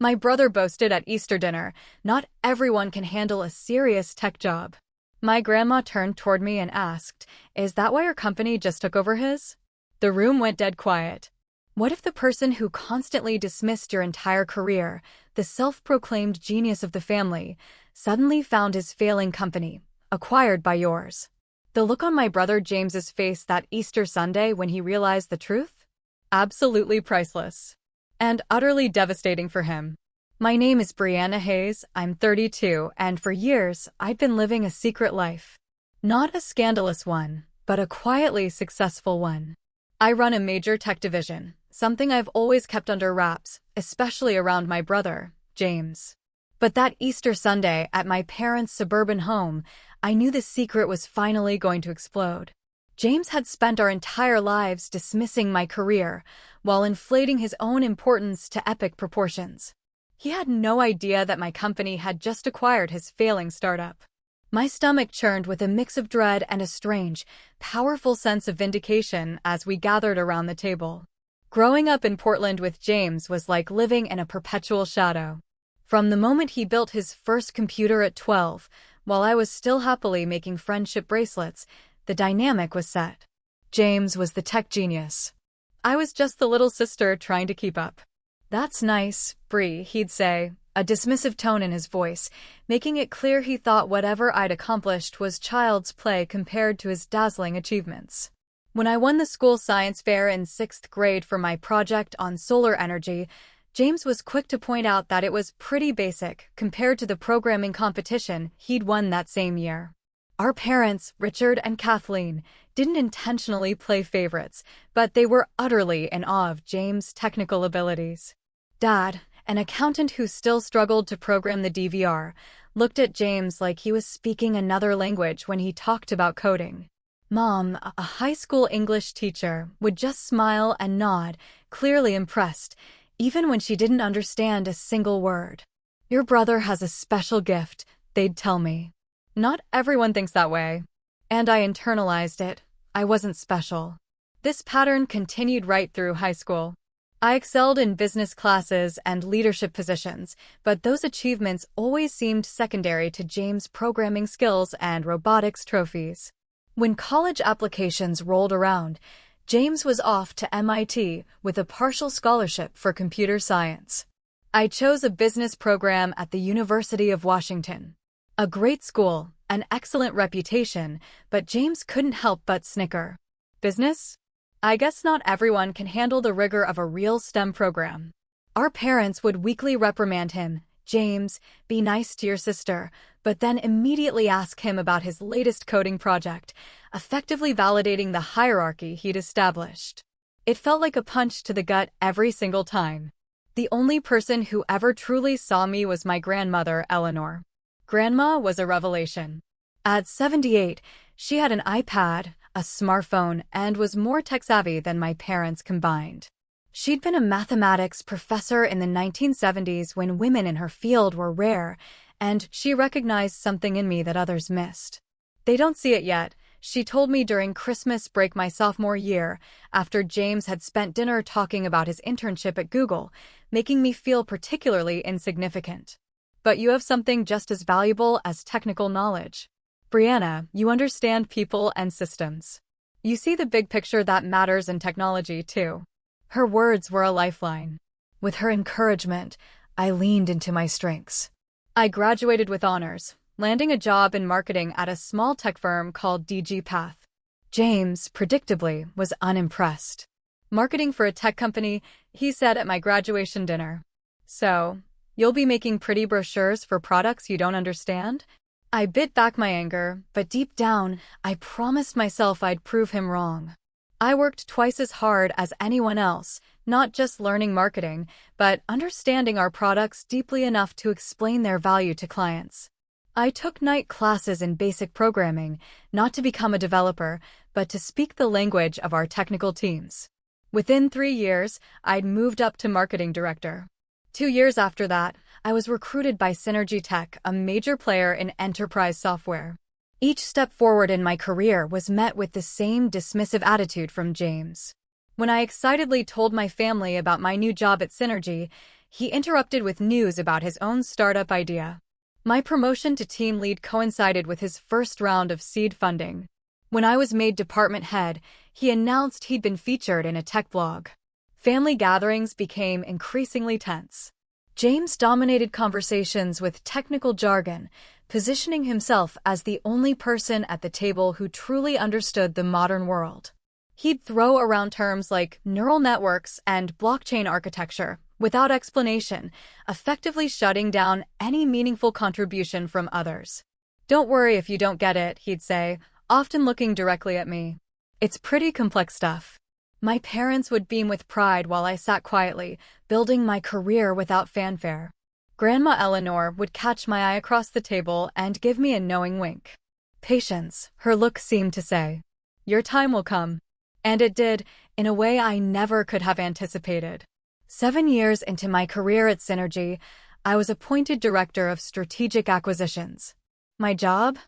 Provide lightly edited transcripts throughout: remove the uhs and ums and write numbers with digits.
My brother boasted at Easter dinner, "Not everyone can handle a serious tech job." My grandma turned toward me and asked, "Is that why your company just took over his?" The room went dead quiet. What if the person who constantly dismissed your entire career, the self-proclaimed genius of the family, suddenly found his failing company, acquired by yours? The look on my brother James's face that Easter Sunday when he realized the truth? Absolutely priceless. And utterly devastating for him. My name is Brianna Hayes, I'm 32, and for years, I'd been living a secret life. Not a scandalous one, but a quietly successful one. I run a major tech division, something I've always kept under wraps, especially around my brother, James. But that Easter Sunday at my parents' suburban home, I knew the secret was finally going to explode. James had spent our entire lives dismissing my career, while inflating his own importance to epic proportions. He had no idea that my company had just acquired his failing startup. My stomach churned with a mix of dread and a strange, powerful sense of vindication as we gathered around the table. Growing up in Portland with James was like living in a perpetual shadow. From the moment he built his first computer at 12, while I was still happily making friendship bracelets, the dynamic was set. James was the tech genius. I was just the little sister trying to keep up. "That's nice, Brie," he'd say, a dismissive tone in his voice, making it clear he thought whatever I'd accomplished was child's play compared to his dazzling achievements. When I won the school science fair in 6th grade for my project on solar energy, James was quick to point out that it was pretty basic compared to the programming competition he'd won that same year. Our parents, Richard and Kathleen, didn't intentionally play favorites, but they were utterly in awe of James' technical abilities. Dad, an accountant who still struggled to program the DVR, looked at James like he was speaking another language when he talked about coding. Mom, a high school English teacher, would just smile and nod, clearly impressed, even when she didn't understand a single word. "Your brother has a special gift," they'd tell me. Not everyone thinks that way. And I internalized it. I wasn't special. This pattern continued right through high school. I excelled in business classes and leadership positions, but those achievements always seemed secondary to James' programming skills and robotics trophies. When college applications rolled around, James was off to MIT with a partial scholarship for computer science. I chose a business program at the University of Washington. A great school, an excellent reputation, but James couldn't help but snicker. Business? I guess not everyone can handle the rigor of a real STEM program. Our parents would weekly reprimand him, "James, be nice to your sister," but then immediately ask him about his latest coding project, effectively validating the hierarchy he'd established. It felt like a punch to the gut every single time. The only person who ever truly saw me was my grandmother, Eleanor. Grandma was a revelation. At 78, she had an iPad, a smartphone, and was more tech-savvy than my parents combined. She'd been a mathematics professor in the 1970s when women in her field were rare, and she recognized something in me that others missed. "They don't see it yet," she told me during Christmas break my sophomore year, after James had spent dinner talking about his internship at Google, making me feel particularly insignificant. "But you have something just as valuable as technical knowledge. Brianna, you understand people and systems. You see the big picture that matters in technology, too." Her words were a lifeline. With her encouragement, I leaned into my strengths. I graduated with honors, landing a job in marketing at a small tech firm called DG Path. James, predictably, was unimpressed. "Marketing for a tech company," he said at my graduation dinner. "So, you'll be making pretty brochures for products you don't understand?" I bit back my anger, but deep down, I promised myself I'd prove him wrong. I worked twice as hard as anyone else, not just learning marketing, but understanding our products deeply enough to explain their value to clients. I took night classes in basic programming, not to become a developer, but to speak the language of our technical teams. Within 3 years, I'd moved up to marketing director. 2 years after that, I was recruited by Synergy Tech, a major player in enterprise software. Each step forward in my career was met with the same dismissive attitude from James. When I excitedly told my family about my new job at Synergy, he interrupted with news about his own startup idea. My promotion to team lead coincided with his first round of seed funding. When I was made department head, he announced he'd been featured in a tech blog. Family gatherings became increasingly tense. James dominated conversations with technical jargon, positioning himself as the only person at the table who truly understood the modern world. He'd throw around terms like neural networks and blockchain architecture without explanation, effectively shutting down any meaningful contribution from others. "Don't worry if you don't get it," he'd say, often looking directly at me. "It's pretty complex stuff." My parents would beam with pride while I sat quietly, building my career without fanfare. Grandma Eleanor would catch my eye across the table and give me a knowing wink. "Patience," her look seemed to say. "Your time will come." And it did, in a way I never could have anticipated. 7 years into my career at Synergy, I was appointed Director of Strategic Acquisitions. My job?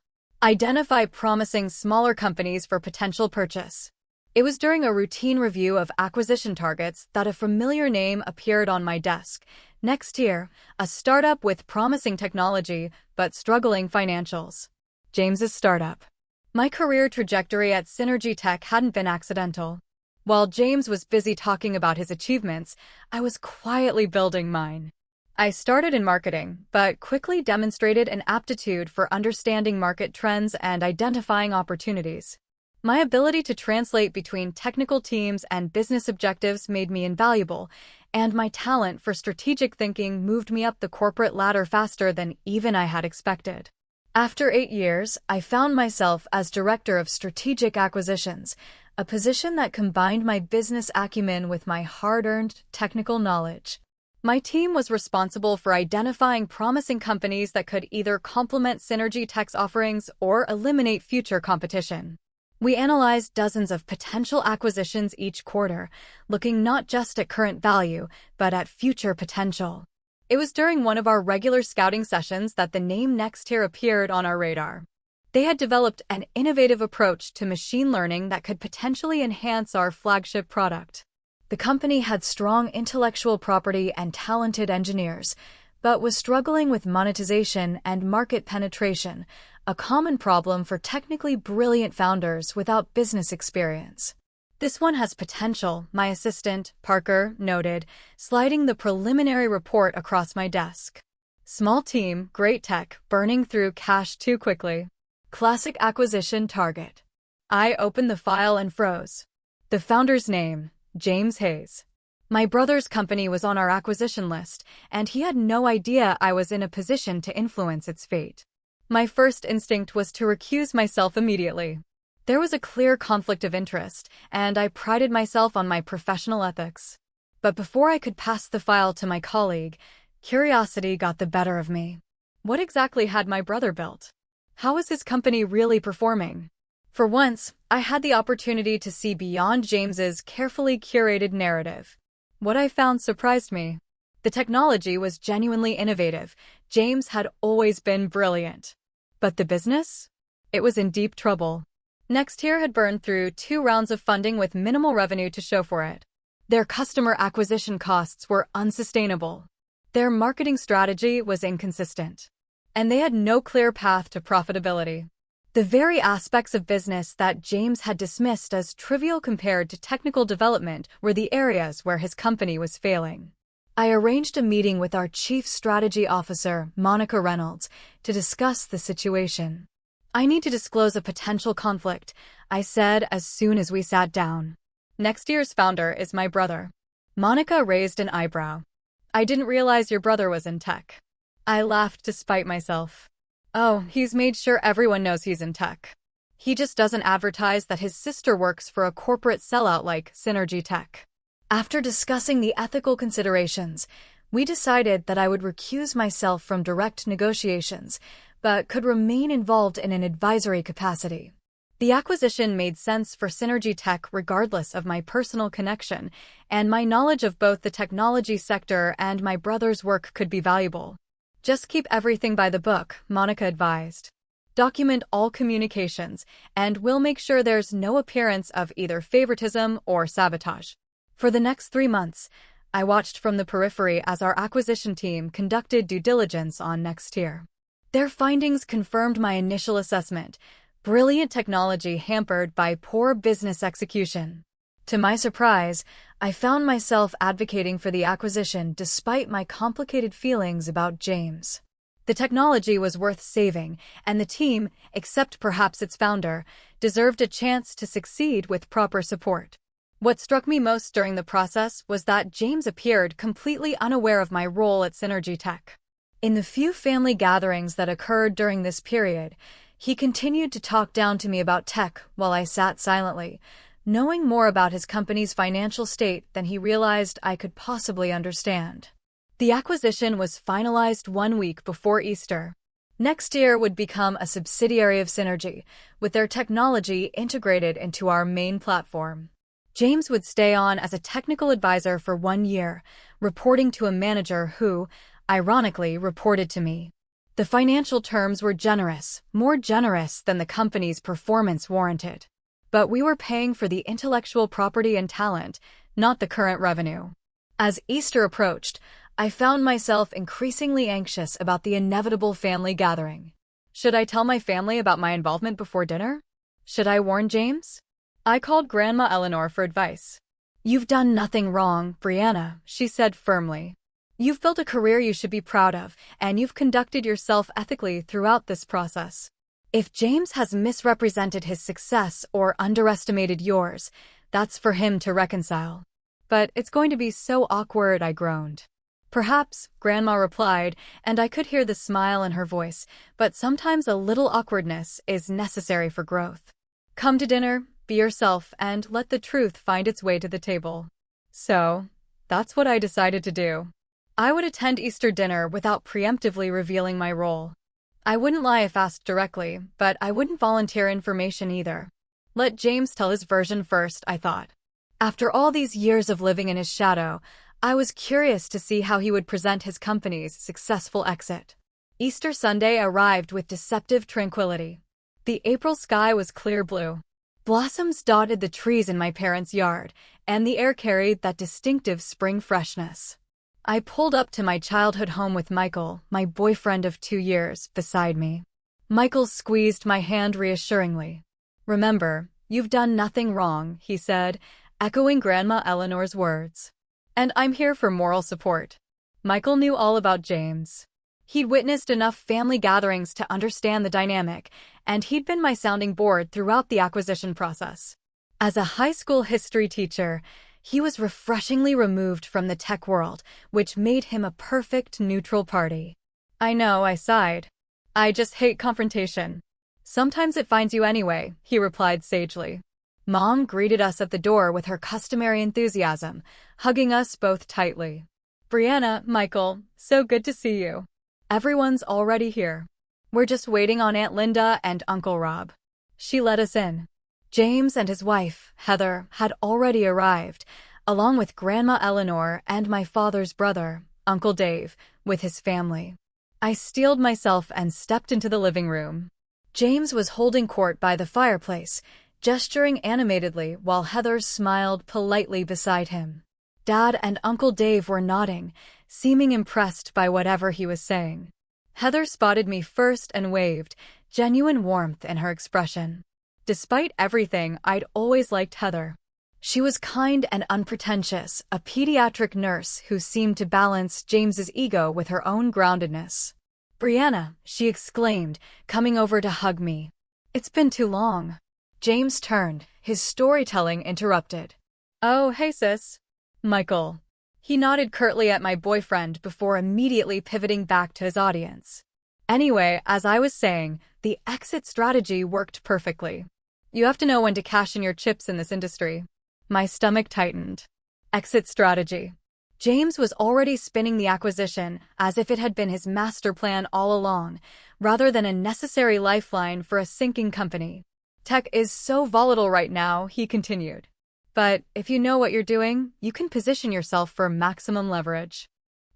Identify promising smaller companies for potential purchase. It was during a routine review of acquisition targets that a familiar name appeared on my desk. Nextier, a startup with promising technology but struggling financials. James's startup. My career trajectory at Synergy Tech hadn't been accidental. While James was busy talking about his achievements, I was quietly building mine. I started in marketing, but quickly demonstrated an aptitude for understanding market trends and identifying opportunities. My ability to translate between technical teams and business objectives made me invaluable, and my talent for strategic thinking moved me up the corporate ladder faster than even I had expected. After 8 years, I found myself as Director of Strategic Acquisitions, a position that combined my business acumen with my hard-earned technical knowledge. My team was responsible for identifying promising companies that could either complement Synergy Tech's offerings or eliminate future competition. We analyzed dozens of potential acquisitions each quarter, looking not just at current value, but at future potential. It was during one of our regular scouting sessions that the name Nextier appeared on our radar. They had developed an innovative approach to machine learning that could potentially enhance our flagship product. The company had strong intellectual property and talented engineers, but was struggling with monetization and market penetration, a common problem for technically brilliant founders without business experience. "This one has potential," my assistant, Parker, noted, sliding the preliminary report across my desk. "Small team, great tech, burning through cash too quickly. Classic acquisition target." I opened the file and froze. The founder's name, James Hayes. My brother's company was on our acquisition list, and he had no idea I was in a position to influence its fate. My first instinct was to recuse myself immediately. There was a clear conflict of interest, and I prided myself on my professional ethics. But before I could pass the file to my colleague, curiosity got the better of me. What exactly had my brother built? How was his company really performing? For once, I had the opportunity to see beyond James's carefully curated narrative. What I found surprised me. The technology was genuinely innovative. James had always been brilliant. But the business? It was in deep trouble. Nextier had burned through 2 rounds of funding with minimal revenue to show for it. Their customer acquisition costs were unsustainable. Their marketing strategy was inconsistent. And they had no clear path to profitability. The very aspects of business that James had dismissed as trivial compared to technical development were the areas where his company was failing. I arranged a meeting with our Chief Strategy Officer, Monica Reynolds, to discuss the situation. "I need to disclose a potential conflict," I said as soon as we sat down. "Nextier's founder is my brother." Monica raised an eyebrow. "I didn't realize your brother was in tech." I laughed to spite myself. "Oh, he's made sure everyone knows he's in tech. He just doesn't advertise that his sister works for a corporate sellout like Synergy Tech." After discussing the ethical considerations, we decided that I would recuse myself from direct negotiations, but could remain involved in an advisory capacity. The acquisition made sense for Synergy Tech regardless of my personal connection, and my knowledge of both the technology sector and my brother's work could be valuable. "Just keep everything by the book," Monica advised. "Document all communications, and we'll make sure there's no appearance of either favoritism or sabotage." For the next 3 months, I watched from the periphery as our acquisition team conducted due diligence on Nextier. Their findings confirmed my initial assessment: brilliant technology hampered by poor business execution. To my surprise, I found myself advocating for the acquisition despite my complicated feelings about James. The technology was worth saving, and the team, except perhaps its founder, deserved a chance to succeed with proper support. What struck me most during the process was that James appeared completely unaware of my role at Synergy Tech. In the few family gatherings that occurred during this period, he continued to talk down to me about tech while I sat silently, knowing more about his company's financial state than he realized I could possibly understand. The acquisition was finalized 1 week before Easter. Nextier would become a subsidiary of Synergy, with their technology integrated into our main platform. James would stay on as a technical advisor for 1 year, reporting to a manager who, ironically, reported to me. The financial terms were generous, more generous than the company's performance warranted. But we were paying for the intellectual property and talent, not the current revenue. As Easter approached, I found myself increasingly anxious about the inevitable family gathering. Should I tell my family about my involvement before dinner? Should I warn James? I called Grandma Eleanor for advice. "You've done nothing wrong, Brianna," she said firmly. "You've built a career you should be proud of, and you've conducted yourself ethically throughout this process. If James has misrepresented his success or underestimated yours, that's for him to reconcile." "But it's going to be so awkward," I groaned. "Perhaps," Grandma replied, and I could hear the smile in her voice, "but sometimes a little awkwardness is necessary for growth. Come to dinner, be yourself, and let the truth find its way to the table." So, that's what I decided to do. I would attend Easter dinner without preemptively revealing my role. I wouldn't lie if asked directly, but I wouldn't volunteer information either. Let James tell his version first, I thought. After all these years of living in his shadow, I was curious to see how he would present his company's successful exit. Easter Sunday arrived with deceptive tranquility. The April sky was clear blue. Blossoms dotted the trees in my parents' yard, and the air carried that distinctive spring freshness. I pulled up to my childhood home with Michael, my boyfriend of 2 years, beside me. Michael squeezed my hand reassuringly. "Remember, you've done nothing wrong," he said, echoing Grandma Eleanor's words. "And I'm here for moral support." Michael knew all about James. He'd witnessed enough family gatherings to understand the dynamic, and he'd been my sounding board throughout the acquisition process. As a high school history teacher, he was refreshingly removed from the tech world, which made him a perfect neutral party. "I know," I sighed. "I just hate confrontation." "Sometimes it finds you anyway," he replied sagely. Mom greeted us at the door with her customary enthusiasm, hugging us both tightly. "Brianna, Michael, so good to see you. Everyone's already here. We're just waiting on Aunt Linda and Uncle Rob." She let us in. James and his wife, Heather, had already arrived, along with Grandma Eleanor and my father's brother, Uncle Dave, with his family. I steeled myself and stepped into the living room. James was holding court by the fireplace, gesturing animatedly while Heather smiled politely beside him. Dad and Uncle Dave were nodding, seeming impressed by whatever he was saying. Heather spotted me first and waved, genuine warmth in her expression. Despite everything, I'd always liked Heather. She was kind and unpretentious, a pediatric nurse who seemed to balance James's ego with her own groundedness. "Brianna," she exclaimed, coming over to hug me. "It's been too long." James turned, his storytelling interrupted. "Oh, hey sis." "Michael." He nodded curtly at my boyfriend before immediately pivoting back to his audience. Anyway, as I was saying, the exit strategy worked perfectly. You have to know when to cash in your chips in this industry. My stomach tightened. Exit strategy. James was already spinning the acquisition as if it had been his master plan all along, rather than a necessary lifeline for a sinking company. "Tech is so volatile right now," he continued. "But if you know what you're doing, you can position yourself for maximum leverage."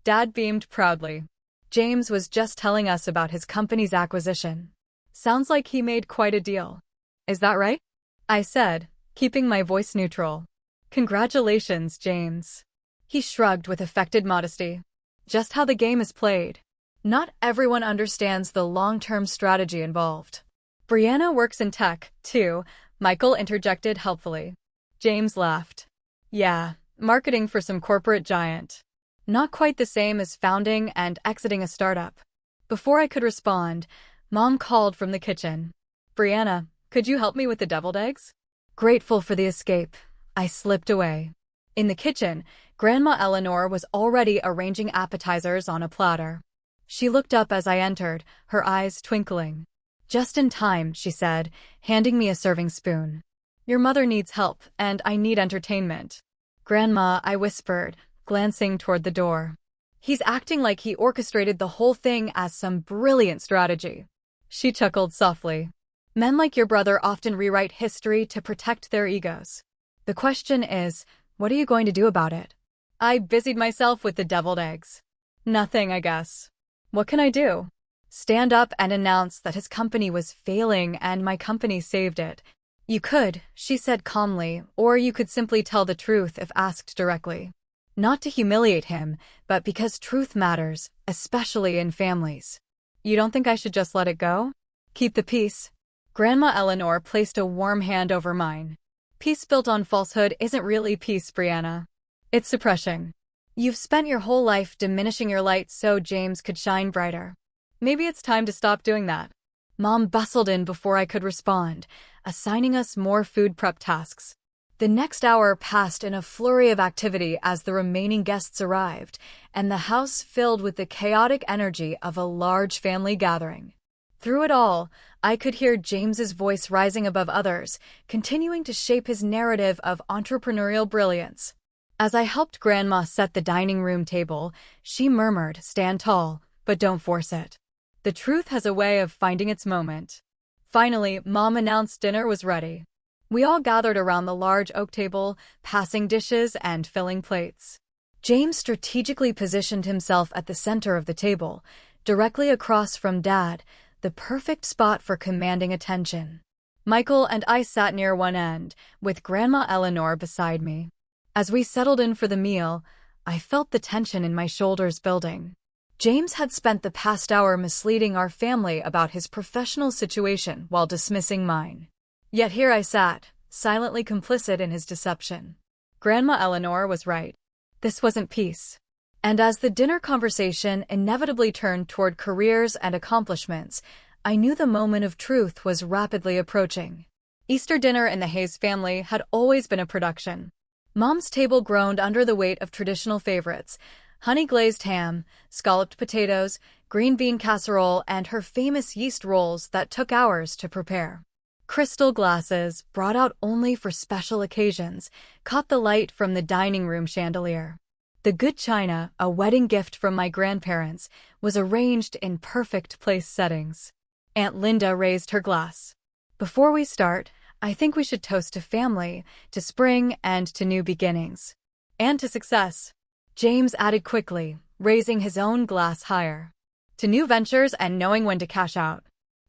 Dad beamed proudly. James was just telling us about his company's acquisition. "Sounds like he made quite a deal. Is that right?" I said, keeping my voice neutral. "Congratulations, James." He shrugged with affected modesty. Just how the game is played. Not everyone understands the long-term strategy involved. Brianna works in tech, too, Michael interjected helpfully. James laughed. Yeah, marketing for some corporate giant. Not quite the same as founding and exiting a startup. Before I could respond, Mom called from the kitchen. Brianna, could you help me with the deviled eggs? Grateful for the escape, I slipped away. In the kitchen, Grandma Eleanor was already arranging appetizers on a platter. She looked up as I entered, her eyes twinkling. Just in time, she said, handing me a serving spoon. Your mother needs help, and I need entertainment. Grandma, I whispered, glancing toward the door. He's acting like he orchestrated the whole thing as some brilliant strategy. She chuckled softly. Men like your brother often rewrite history to protect their egos. The question is, what are you going to do about it? I busied myself with the deviled eggs. Nothing, I guess. What can I do? Stand up and announce that his company was failing and my company saved it. You could, she said calmly, or you could simply tell the truth if asked directly. Not to humiliate him, but because truth matters, especially in families. You don't think I should just let it go? Keep the peace? Grandma Eleanor placed a warm hand over mine. Peace built on falsehood isn't really peace, Brianna. It's suppression. You've spent your whole life diminishing your light so James could shine brighter. Maybe it's time to stop doing that. Mom bustled in before I could respond, assigning us more food prep tasks. The next hour passed in a flurry of activity as the remaining guests arrived, and the house filled with the chaotic energy of a large family gathering. Through it all, I could hear James's voice rising above others, continuing to shape his narrative of entrepreneurial brilliance. As I helped Grandma set the dining room table, she murmured, "Stand tall, but don't force it. The truth has a way of finding its moment." Finally, Mom announced dinner was ready. We all gathered around the large oak table, passing dishes and filling plates. James strategically positioned himself at the center of the table, directly across from Dad, the perfect spot for commanding attention. Michael and I sat near one end, with Grandma Eleanor beside me. As we settled in for the meal, I felt the tension in my shoulders building. James had spent the past hour misleading our family about his professional situation while dismissing mine. Yet here I sat, silently complicit in his deception. Grandma Eleanor was right. This wasn't peace. And as the dinner conversation inevitably turned toward careers and accomplishments, I knew the moment of truth was rapidly approaching. Easter dinner in the Hayes family had always been a production. Mom's table groaned under the weight of traditional favorites: honey-glazed ham, scalloped potatoes, green bean casserole, and her famous yeast rolls that took hours to prepare. Crystal glasses, brought out only for special occasions, caught the light from the dining room chandelier. The good china, a wedding gift from my grandparents, was arranged in perfect place settings. Aunt Linda raised her glass. "Before we start, I think we should toast to family, to spring, and to new beginnings. And to success," James added quickly, raising his own glass higher. "To new ventures and knowing when to cash out."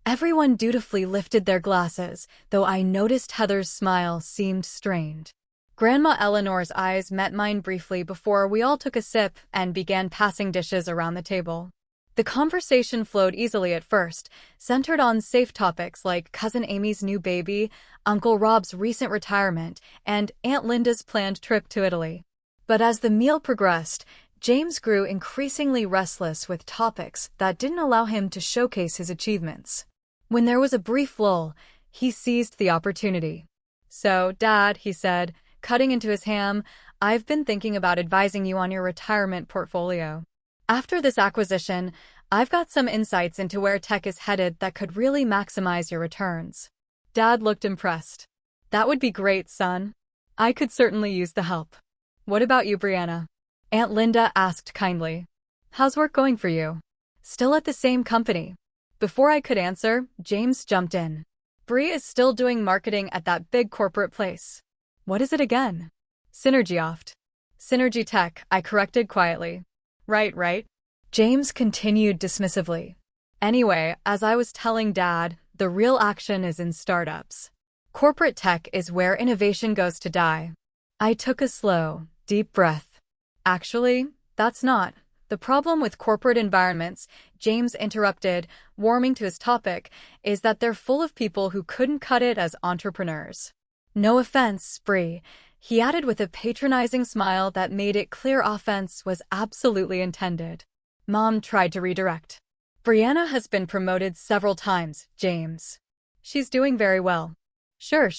Everyone dutifully lifted their glasses, though I noticed Heather's smile seemed strained. Grandma Eleanor's eyes met mine briefly before we all took a sip and began passing dishes around the table. The conversation flowed easily at first, centered on safe topics like Cousin Amy's new baby, Uncle Rob's recent retirement, and Aunt Linda's planned trip to Italy. But as the meal progressed, James grew increasingly restless with topics that didn't allow him to showcase his achievements. When there was a brief lull, he seized the opportunity. "So, Dad," he said, cutting into his ham, "I've been thinking about advising you on your retirement portfolio. After this acquisition, I've got some insights into where tech is headed that could really maximize your returns." Dad looked impressed. "That would be great, son. I could certainly use the help." "What about you, Brianna?" Aunt Linda asked kindly. "How's work going for you?" "Still at the same company." Before I could answer, James jumped in. "Bree is still doing marketing at that big corporate place." "What is it again?" "Synergyoft." "Synergy Tech," I corrected quietly. Right. James continued dismissively. "Anyway, as I was telling Dad, the real action is in startups. Corporate tech is where innovation goes to die." I took a slow, deep breath. Actually, that's not the problem with corporate environments, James interrupted, warming to his topic, is that they're full of people who couldn't cut it as entrepreneurs. No offense, Bree, he added with a patronizing smile that made it clear offense was absolutely intended. Mom tried to redirect. Brianna has been promoted several times, James. She's doing very well. Sure.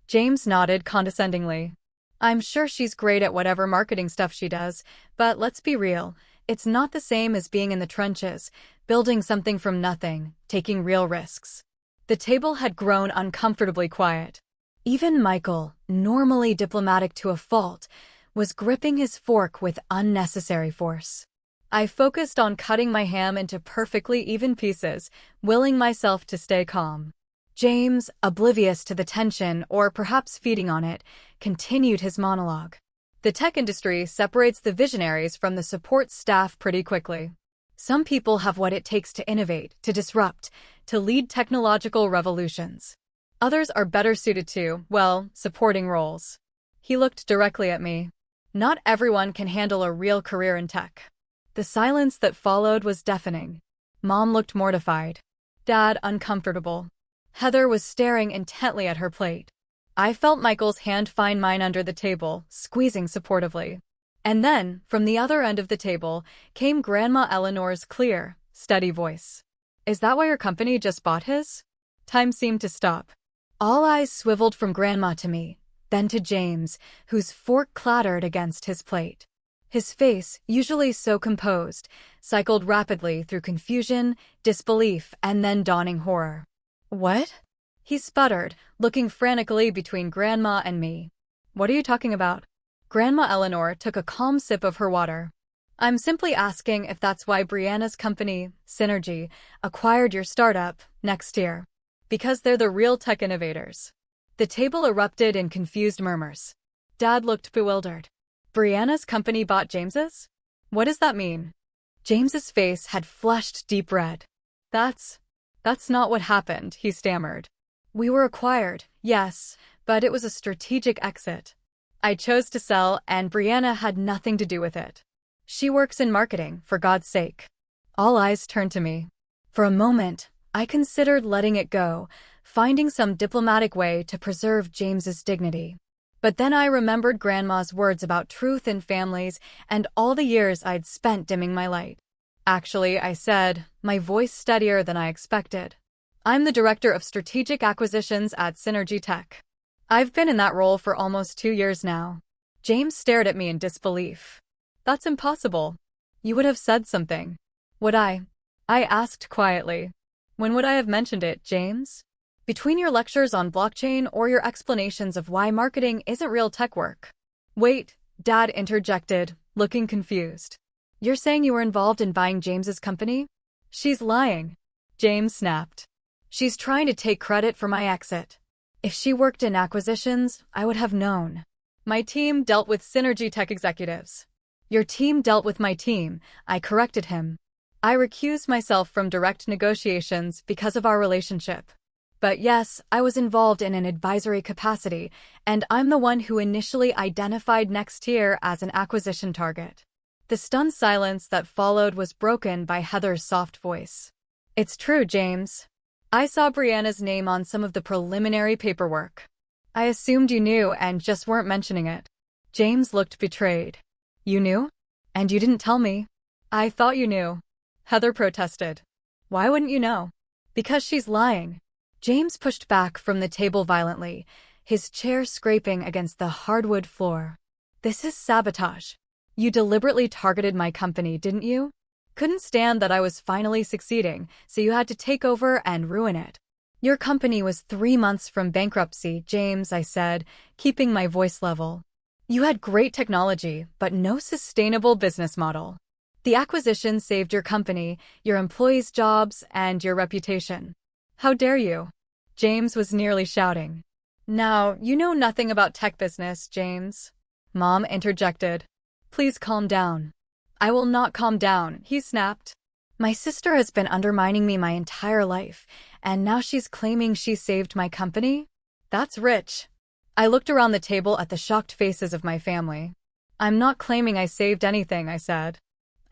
James nodded condescendingly. I'm sure she's great at whatever marketing stuff she does, but let's be real. It's not the same as being in the trenches, building something from nothing, taking real risks. The table had grown uncomfortably quiet. Even Michael, normally diplomatic to a fault, was gripping his fork with unnecessary force. I focused on cutting my ham into perfectly even pieces, willing myself to stay calm. James, oblivious to the tension or perhaps feeding on it, continued his monologue. The tech industry separates the visionaries from the support staff pretty quickly. Some people have what it takes to innovate, to disrupt, to lead technological revolutions. Others are better suited to, well, supporting roles. He looked directly at me. Not everyone can handle a real career in tech. The silence that followed was deafening. Mom looked mortified. Dad uncomfortable. Heather was staring intently at her plate. I felt Michael's hand find mine under the table, squeezing supportively. And then, from the other end of the table, came Grandma Eleanor's clear, steady voice. Is that why your company just bought his? Time seemed to stop. All eyes swiveled from Grandma to me, then to James, whose fork clattered against his plate. His face, usually so composed, cycled rapidly through confusion, disbelief, and then dawning horror. What? He sputtered, looking frantically between Grandma and me. What are you talking about? Grandma Eleanor took a calm sip of her water. I'm simply asking if that's why Brianna's company, Synergy, acquired your startup next year. Because they're the real tech innovators. The table erupted in confused murmurs. Dad looked bewildered. Brianna's company bought James's? What does that mean? James's face had flushed deep red. That's not what happened, he stammered. We were acquired, yes, but it was a strategic exit. I chose to sell, and Brianna had nothing to do with it. She works in marketing, for God's sake. All eyes turned to me. For a moment, I considered letting it go, finding some diplomatic way to preserve James's dignity. But then I remembered Grandma's words about truth in families and all the years I'd spent dimming my light. Actually, I said, my voice steadier than I expected. I'm the Director of Strategic Acquisitions at Synergy Tech. I've been in that role for almost 2 years now. James stared at me in disbelief. That's impossible. You would have said something. Would I? I asked quietly. When would I have mentioned it, James? Between your lectures on blockchain or your explanations of why marketing isn't real tech work. Wait, Dad interjected, looking confused. You're saying you were involved in buying James's company? She's lying. James snapped. She's trying to take credit for my exit. If she worked in acquisitions, I would have known. My team dealt with Synergy Tech executives. Your team dealt with my team, I corrected him. I recused myself from direct negotiations because of our relationship. But yes, I was involved in an advisory capacity, and I'm the one who initially identified Nextier as an acquisition target. The stunned silence that followed was broken by Heather's soft voice. It's true, James. I saw Brianna's name on some of the preliminary paperwork. I assumed you knew and just weren't mentioning it. James looked betrayed. You knew? And you didn't tell me. I thought you knew. Heather protested. Why wouldn't you know? Because she's lying. James pushed back from the table violently, his chair scraping against the hardwood floor. This is sabotage. You deliberately targeted my company, didn't you? Couldn't stand that I was finally succeeding, so you had to take over and ruin it. Your company was 3 months from bankruptcy, James, I said, keeping my voice level. You had great technology, but no sustainable business model. The acquisition saved your company, your employees' jobs, and your reputation. How dare you? James was nearly shouting. Now, you know nothing about tech business, James. Mom interjected. Please calm down. I will not calm down, he snapped. My sister has been undermining me my entire life, and now she's claiming she saved my company? That's rich. I looked around the table at the shocked faces of my family. I'm not claiming I saved anything, I said.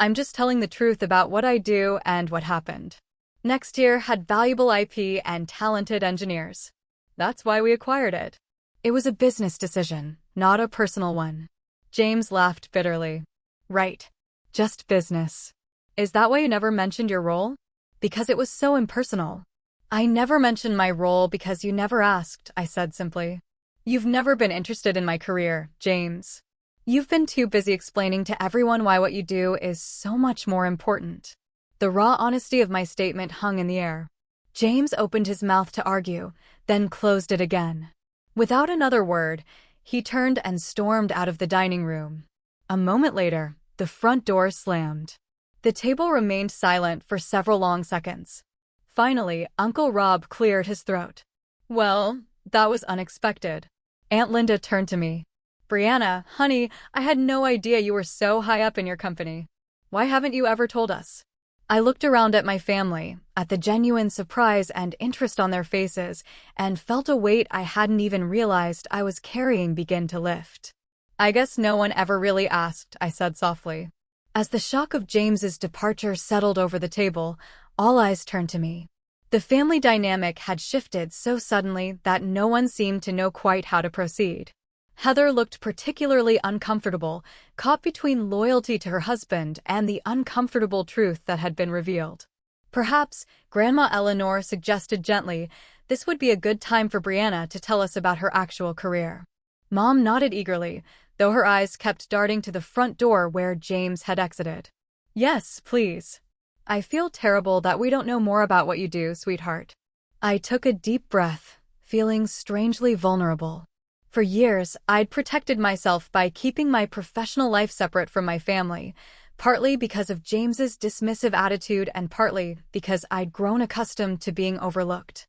I'm just telling the truth about what I do and what happened. Next year had valuable IP and talented engineers. That's why we acquired it. It was a business decision, not a personal one. James laughed bitterly. Right. Just business. Is that why you never mentioned your role? Because it was so impersonal. I never mentioned my role because you never asked, I said simply. You've never been interested in my career, James. You've been too busy explaining to everyone why what you do is so much more important. The raw honesty of my statement hung in the air. James opened his mouth to argue, then closed it again. Without another word, he turned and stormed out of the dining room. A moment later, the front door slammed. The table remained silent for several long seconds. Finally, Uncle Rob cleared his throat. Well, that was unexpected. Aunt Linda turned to me. Brianna, honey, I had no idea you were so high up in your company. Why haven't you ever told us? I looked around at my family, at the genuine surprise and interest on their faces, and felt a weight I hadn't even realized I was carrying begin to lift. I guess no one ever really asked, I said softly. As the shock of James's departure settled over the table, all eyes turned to me. The family dynamic had shifted so suddenly that no one seemed to know quite how to proceed. Heather looked particularly uncomfortable, caught between loyalty to her husband and the uncomfortable truth that had been revealed. Perhaps, Grandma Eleanor suggested gently, this would be a good time for Brianna to tell us about her actual career. Mom nodded eagerly, though her eyes kept darting to the front door where James had exited. Yes, please. I feel terrible that we don't know more about what you do, sweetheart. I took a deep breath, feeling strangely vulnerable. For years, I'd protected myself by keeping my professional life separate from my family, partly because of James's dismissive attitude and partly because I'd grown accustomed to being overlooked.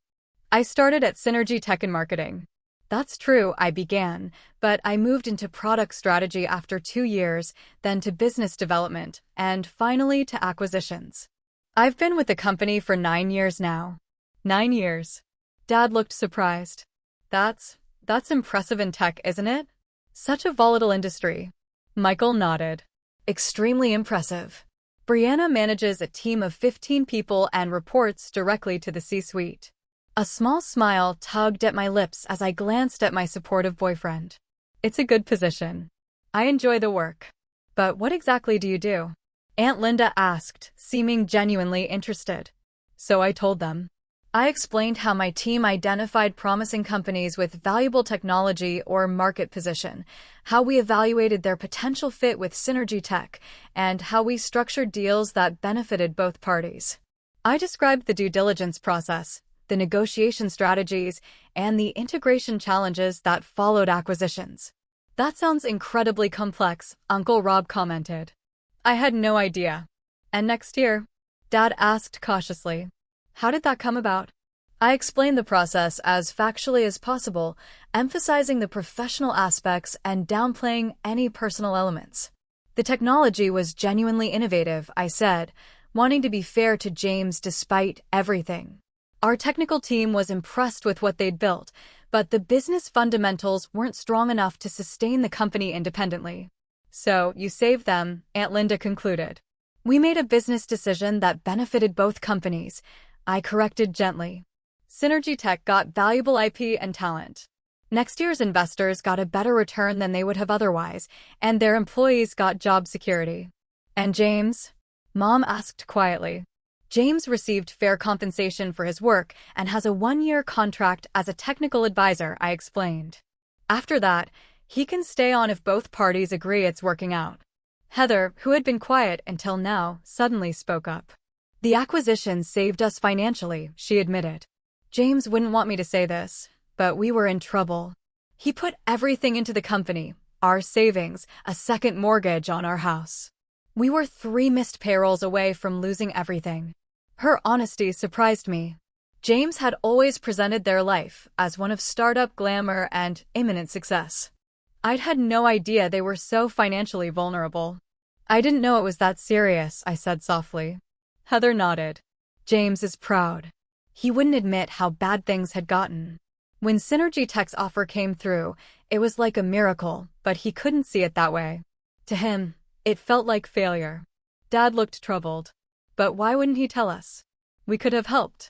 I started at Synergy Tech and Marketing. That's true, I began, but I moved into product strategy after 2 years, then to business development, and finally to acquisitions. I've been with the company for 9 years now. 9 years. Dad looked surprised. That's impressive in tech, isn't it? Such a volatile industry. Michael nodded. Extremely impressive. Brianna manages a team of 15 people and reports directly to the C-suite. A small smile tugged at my lips as I glanced at my supportive boyfriend. It's a good position. I enjoy the work. But what exactly do you do? Aunt Linda asked, seeming genuinely interested. So I told them. I explained how my team identified promising companies with valuable technology or market position, how we evaluated their potential fit with Synergy Tech, and how we structured deals that benefited both parties. I described the due diligence process, the negotiation strategies, and the integration challenges that followed acquisitions. That sounds incredibly complex, Uncle Rob commented. I had no idea. And next year? Dad asked cautiously. How did that come about? I explained the process as factually as possible, emphasizing the professional aspects and downplaying any personal elements. The technology was genuinely innovative, I said, wanting to be fair to James despite everything. Our technical team was impressed with what they'd built, but the business fundamentals weren't strong enough to sustain the company independently. So, you saved them, Aunt Linda concluded. We made a business decision that benefited both companies, I corrected gently. Synergy Tech got valuable IP and talent. Next year's investors got a better return than they would have otherwise, and their employees got job security. And James? Mom asked quietly. James received fair compensation for his work and has a 1-year contract as a technical advisor, I explained. After that, he can stay on if both parties agree it's working out. Heather, who had been quiet until now, suddenly spoke up. The acquisition saved us financially, she admitted. James wouldn't want me to say this, but we were in trouble. He put everything into the company, our savings, a second mortgage on our house. We were 3 missed payrolls away from losing everything. Her honesty surprised me. James had always presented their life as one of startup glamour and imminent success. I'd had no idea they were so financially vulnerable. I didn't know it was that serious, I said softly. Heather nodded. James is proud. He wouldn't admit how bad things had gotten. When Synergy Tech's offer came through, it was like a miracle, but he couldn't see it that way. To him, it felt like failure. Dad looked troubled. But why wouldn't he tell us? We could have helped.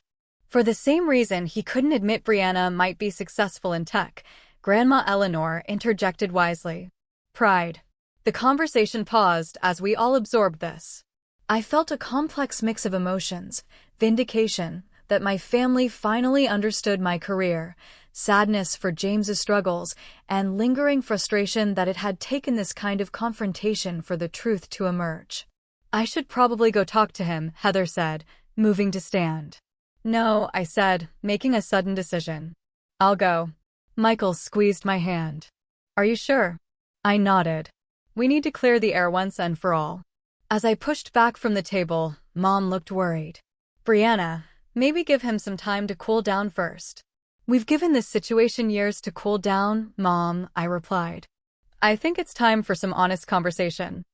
For the same reason he couldn't admit Brianna might be successful in tech, Grandma Eleanor interjected wisely. Pride. The conversation paused as we all absorbed this. I felt a complex mix of emotions, vindication, that my family finally understood my career, sadness for James's struggles, and lingering frustration that it had taken this kind of confrontation for the truth to emerge. I should probably go talk to him, Heather said, moving to stand. No, I said, making a sudden decision. I'll go. Michael squeezed my hand. Are you sure? I nodded. We need to clear the air once and for all. As I pushed back from the table, Mom looked worried. Brianna, maybe give him some time to cool down first. We've given this situation years to cool down, Mom, I replied. I think it's time for some honest conversation.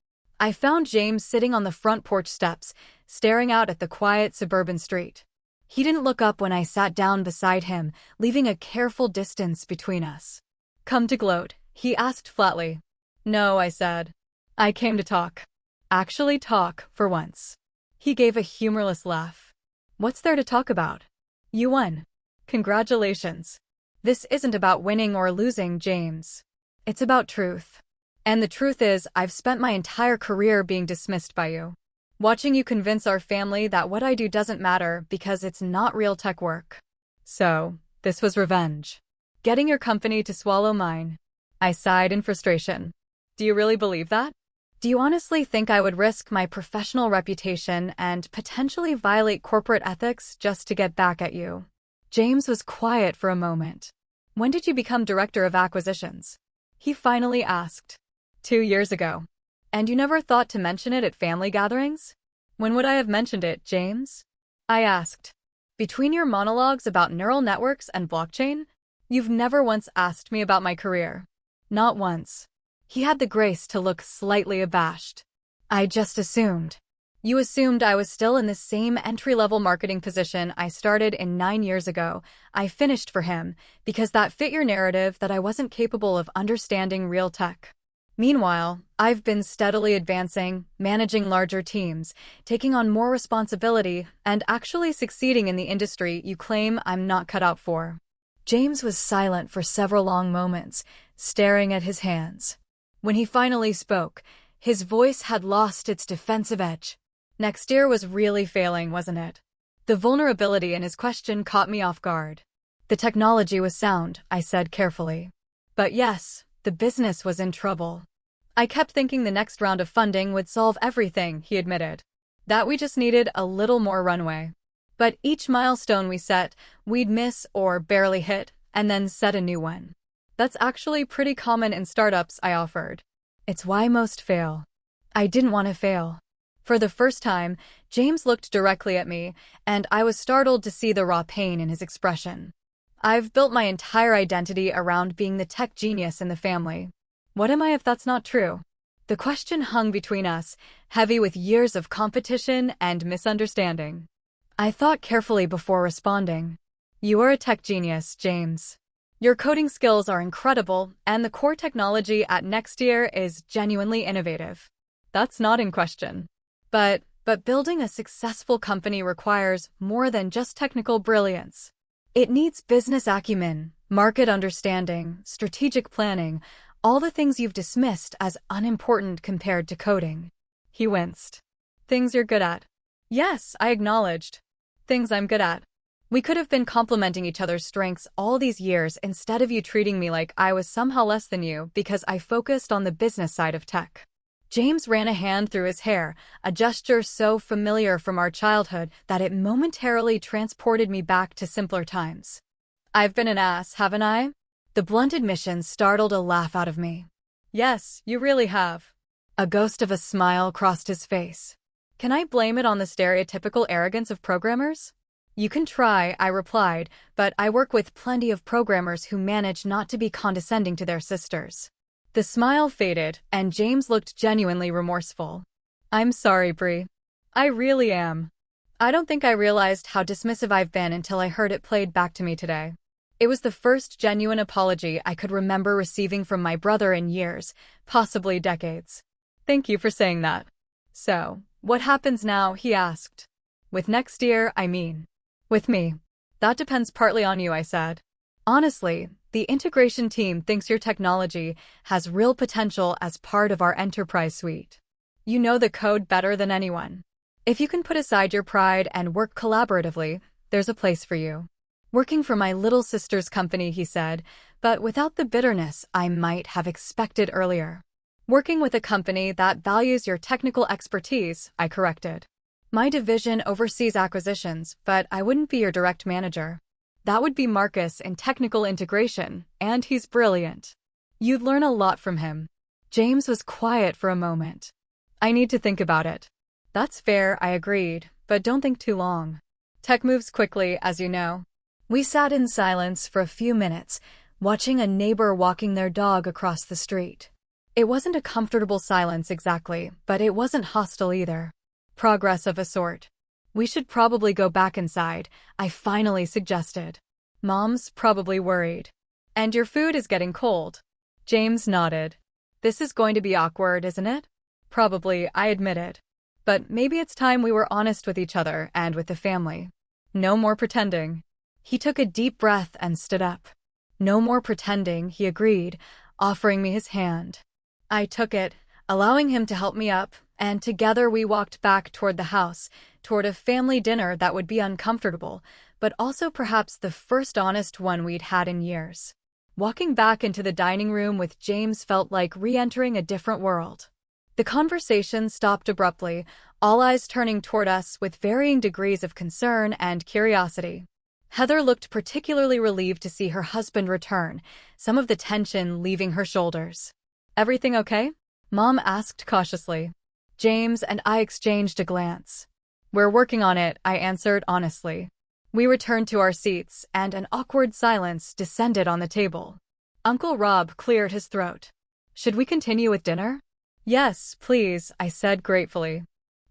I found James sitting on the front porch steps, staring out at the quiet suburban street. He didn't look up when I sat down beside him, leaving a careful distance between us. Come to gloat? He asked flatly. No, I said. I came to talk. Actually talk, for once. He gave a humorless laugh. What's there to talk about? You won. Congratulations. This isn't about winning or losing, James. It's about truth. And the truth is, I've spent my entire career being dismissed by you. Watching you convince our family that what I do doesn't matter because it's not real tech work. So, this was revenge. Getting your company to swallow mine. I sighed in frustration. Do you really believe that? Do you honestly think I would risk my professional reputation and potentially violate corporate ethics just to get back at you? James was quiet for a moment. When did you become director of acquisitions? He finally asked. 2 years ago. And you never thought to mention it at family gatherings? When would I have mentioned it, James? I asked. Between your monologues about neural networks and blockchain, you've never once asked me about my career. Not once. He had the grace to look slightly abashed. I just assumed. You assumed I was still in the same entry-level marketing position I started in 9 years ago. I finished for him, because that fit your narrative that I wasn't capable of understanding real tech. Meanwhile, I've been steadily advancing, managing larger teams, taking on more responsibility, and actually succeeding in the industry you claim I'm not cut out for. James was silent for several long moments, staring at his hands. When he finally spoke, his voice had lost its defensive edge. Next year was really failing, wasn't it? The vulnerability in his question caught me off guard. The technology was sound, I said carefully. But yes, the business was in trouble. I kept thinking the next round of funding would solve everything, he admitted. That we just needed a little more runway. But each milestone we set, we'd miss or barely hit, and then set a new one. That's actually pretty common in startups, I offered. It's why most fail. I didn't want to fail. For the first time, James looked directly at me, and I was startled to see the raw pain in his expression. I've built my entire identity around being the tech genius in the family. What am I if that's not true? The question hung between us, heavy with years of competition and misunderstanding. I thought carefully before responding. You are a tech genius, James. Your coding skills are incredible, and the core technology at Next Year is genuinely innovative. That's not in question. But building a successful company requires more than just technical brilliance. It needs business acumen, market understanding, strategic planning, all the things you've dismissed as unimportant compared to coding. He winced. Things you're good at. Yes, I acknowledged. Things I'm good at. We could have been complementing each other's strengths all these years instead of you treating me like I was somehow less than you because I focused on the business side of tech. James ran a hand through his hair, a gesture so familiar from our childhood that it momentarily transported me back to simpler times. I've been an ass, haven't I? The blunt admission startled a laugh out of me. Yes, you really have. A ghost of a smile crossed his face. Can I blame it on the stereotypical arrogance of programmers? You can try, I replied, but I work with plenty of programmers who manage not to be condescending to their sisters. The smile faded, and James looked genuinely remorseful. I'm sorry, Brie. I really am. I don't think I realized how dismissive I've been until I heard it played back to me today. It was the first genuine apology I could remember receiving from my brother in years, possibly decades. Thank you for saying that. So, what happens now? He asked. With next year, I mean. With me. That depends partly on you, I said. Honestly, the integration team thinks your technology has real potential as part of our enterprise suite. You know the code better than anyone. If you can put aside your pride and work collaboratively, there's a place for you. Working for my little sister's company, he said, but without the bitterness I might have expected earlier. Working with a company that values your technical expertise, I corrected. My division oversees acquisitions, but I wouldn't be your direct manager. That would be Marcus in technical integration, and he's brilliant. You'd learn a lot from him. James was quiet for a moment. I need to think about it. That's fair, I agreed, but don't think too long. Tech moves quickly, as you know. We sat in silence for a few minutes, watching a neighbor walking their dog across the street. It wasn't a comfortable silence exactly, but it wasn't hostile either. Progress of a sort. We should probably go back inside, I finally suggested. Mom's probably worried. And your food is getting cold. James nodded. This is going to be awkward, isn't it? Probably, I admitted. But maybe it's time we were honest with each other and with the family. No more pretending. He took a deep breath and stood up. No more pretending, he agreed, offering me his hand. I took it, allowing him to help me up, and together we walked back toward the house, toward a family dinner that would be uncomfortable, but also perhaps the first honest one we'd had in years. Walking back into the dining room with James felt like re-entering a different world. The conversation stopped abruptly, all eyes turning toward us with varying degrees of concern and curiosity. Heather looked particularly relieved to see her husband return, some of the tension leaving her shoulders. Everything okay? Mom asked cautiously. James and I exchanged a glance. We're working on it, I answered honestly. We returned to our seats, and an awkward silence descended on the table. Uncle Rob cleared his throat. Should we continue with dinner? Yes, please, I said gratefully.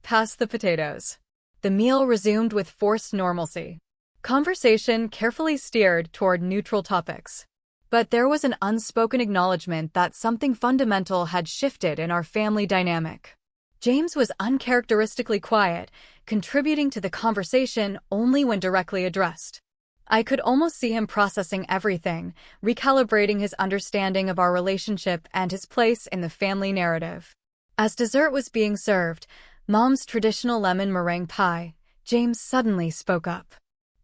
Pass the potatoes. The meal resumed with forced normalcy. Conversation carefully steered toward neutral topics. But there was an unspoken acknowledgement that something fundamental had shifted in our family dynamic. James was uncharacteristically quiet, contributing to the conversation only when directly addressed. I could almost see him processing everything, recalibrating his understanding of our relationship and his place in the family narrative. As dessert was being served, Mom's traditional lemon meringue pie, James suddenly spoke up.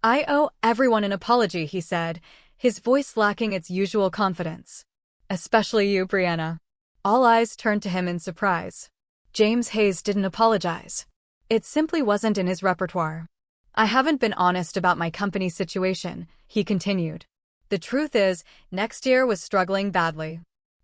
I owe everyone an apology, he said, his voice lacking its usual confidence. Especially you, Brianna. All eyes turned to him in surprise. James Hayes didn't apologize. It simply wasn't in his repertoire. I haven't been honest about my company's situation, he continued. The truth is, next year was struggling badly.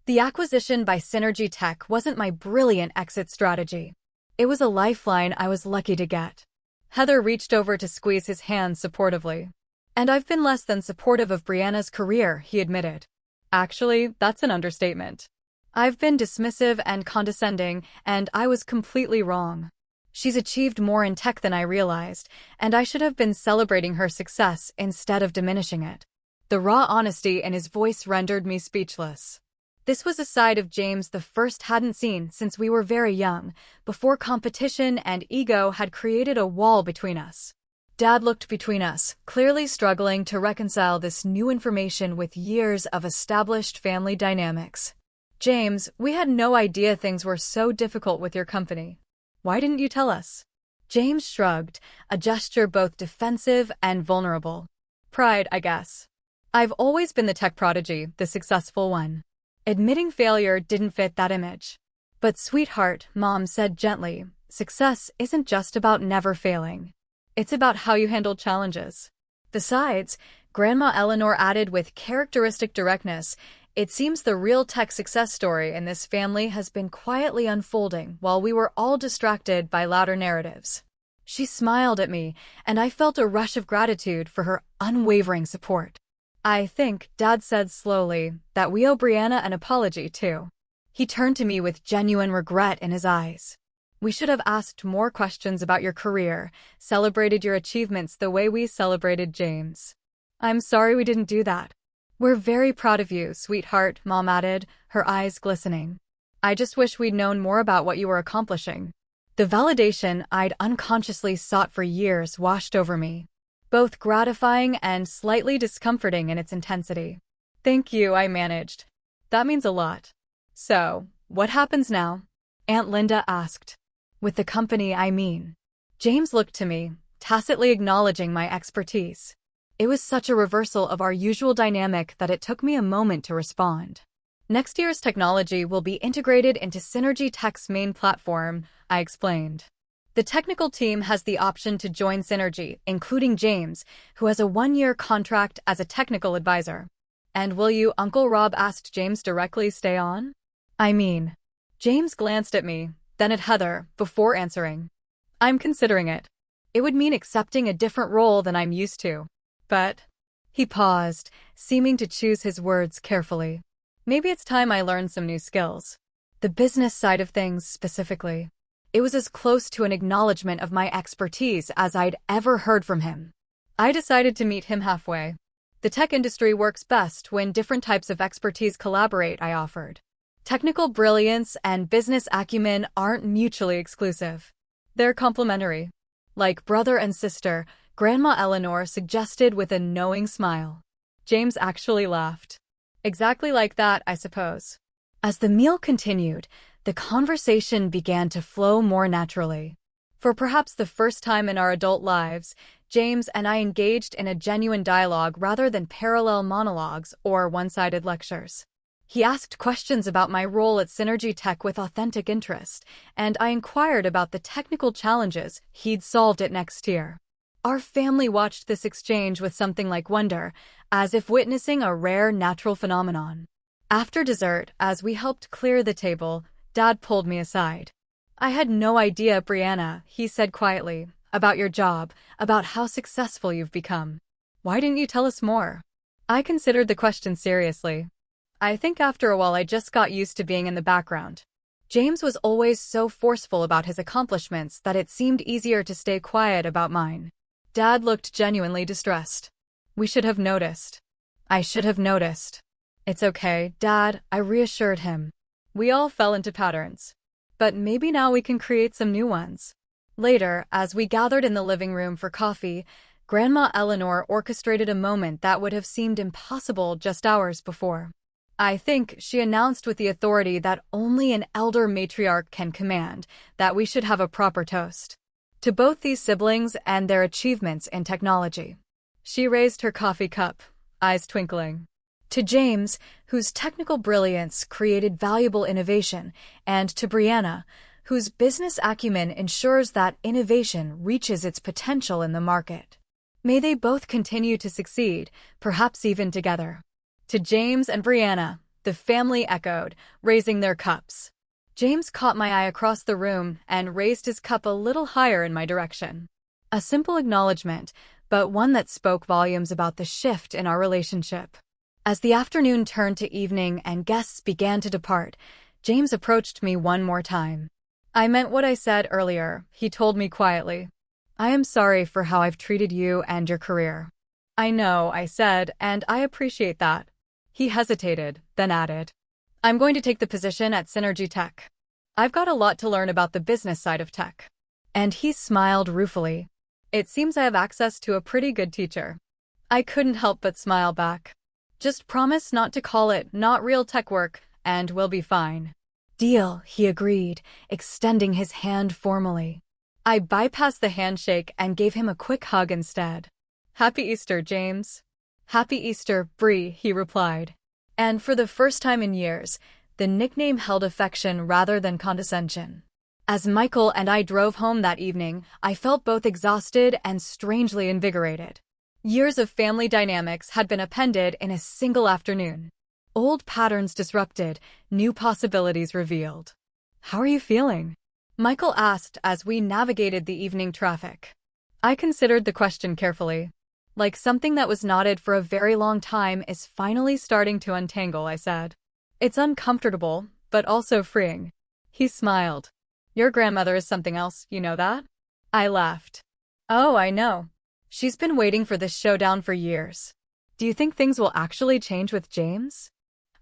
The acquisition by Synergy Tech wasn't my brilliant exit strategy. It was a lifeline I was lucky to get. Heather reached over to squeeze his hand supportively. And I've been less than supportive of Brianna's career, he admitted. Actually, that's an understatement. I've been dismissive and condescending, and I was completely wrong. She's achieved more in tech than I realized, and I should have been celebrating her success instead of diminishing it. The raw honesty in his voice rendered me speechless. This was a side of James the first hadn't seen since we were very young, before competition and ego had created a wall between us. Dad looked between us, clearly struggling to reconcile this new information with years of established family dynamics. James, we had no idea things were so difficult with your company. Why didn't you tell us? James shrugged, a gesture both defensive and vulnerable. Pride, I guess. I've always been the tech prodigy, the successful one. Admitting failure didn't fit that image. But sweetheart, Mom said gently, success isn't just about never failing. It's about how you handle challenges. Besides, Grandma Eleanor added with characteristic directness, it seems the real tech success story in this family has been quietly unfolding while we were all distracted by louder narratives. She smiled at me, and I felt a rush of gratitude for her unwavering support. I think, Dad said slowly, that we owe Brianna an apology, too. He turned to me with genuine regret in his eyes. We should have asked more questions about your career, celebrated your achievements the way we celebrated James. I'm sorry we didn't do that. We're very proud of you, sweetheart, Mom added, her eyes glistening. I just wish we'd known more about what you were accomplishing. The validation I'd unconsciously sought for years washed over me, both gratifying and slightly discomforting in its intensity. Thank you, I managed. That means a lot. So, what happens now? Aunt Linda asked. With the company, I mean. James looked to me, tacitly acknowledging my expertise. It was such a reversal of our usual dynamic that it took me a moment to respond. Next year's technology will be integrated into Synergy Tech's main platform, I explained. The technical team has the option to join Synergy, including James, who has a 1-year contract as a technical advisor. And will you, Uncle Rob asked James directly, stay on? I mean. James glanced at me, then at Heather, before answering. I'm considering it. It would mean accepting a different role than I'm used to. But... He paused, seeming to choose his words carefully. Maybe it's time I learned some new skills. The business side of things, specifically. It was as close to an acknowledgement of my expertise as I'd ever heard from him. I decided to meet him halfway. The tech industry works best when different types of expertise collaborate, I offered. Technical brilliance and business acumen aren't mutually exclusive. They're complementary. Like brother and sister, Grandma Eleanor suggested with a knowing smile. James actually laughed. Exactly like that, I suppose. As the meal continued, the conversation began to flow more naturally. For perhaps the first time in our adult lives, James and I engaged in a genuine dialogue rather than parallel monologues or one-sided lectures. He asked questions about my role at Synergy Tech with authentic interest, and I inquired about the technical challenges he'd solved at next year. Our family watched this exchange with something like wonder, as if witnessing a rare natural phenomenon. After dessert, as we helped clear the table, Dad pulled me aside. I had no idea, Brianna, he said quietly, about your job, about how successful you've become. Why didn't you tell us more? I considered the question seriously. I think after a while I just got used to being in the background. James was always so forceful about his accomplishments that it seemed easier to stay quiet about mine. Dad looked genuinely distressed. We should have noticed. I should have noticed. It's okay, Dad, I reassured him. We all fell into patterns. But maybe now we can create some new ones. Later, as we gathered in the living room for coffee, Grandma Eleanor orchestrated a moment that would have seemed impossible just hours before. I think she announced with the authority that only an elder matriarch can command that we should have a proper toast to both these siblings and their achievements in technology. She raised her coffee cup, eyes twinkling. To James, whose technical brilliance created valuable innovation, and to Brianna, whose business acumen ensures that innovation reaches its potential in the market. May they both continue to succeed, perhaps even together. To James and Brianna, the family echoed, raising their cups. James caught my eye across the room and raised his cup a little higher in my direction. A simple acknowledgement, but one that spoke volumes about the shift in our relationship. As the afternoon turned to evening and guests began to depart, James approached me one more time. I meant what I said earlier, he told me quietly. I am sorry for how I've treated you and your career. I know, I said, and I appreciate that. He hesitated, then added. I'm going to take the position at Synergy Tech. I've got a lot to learn about the business side of tech. And he smiled ruefully. It seems I have access to a pretty good teacher. I couldn't help but smile back. Just promise not to call it not real tech work, and we'll be fine. Deal, he agreed, extending his hand formally. I bypassed the handshake and gave him a quick hug instead. Happy Easter, James. Happy Easter, Bree, he replied. And for the first time in years, the nickname held affection rather than condescension. As Michael and I drove home that evening, I felt both exhausted and strangely invigorated. Years of family dynamics had been appended in a single afternoon. Old patterns disrupted, new possibilities revealed. How are you feeling? Michael asked as we navigated the evening traffic. I considered the question carefully. Like something that was knotted for a very long time is finally starting to untangle, I said. It's uncomfortable, but also freeing. He smiled. Your grandmother is something else, you know that? I laughed. Oh, I know. She's been waiting for this showdown for years. Do you think things will actually change with James?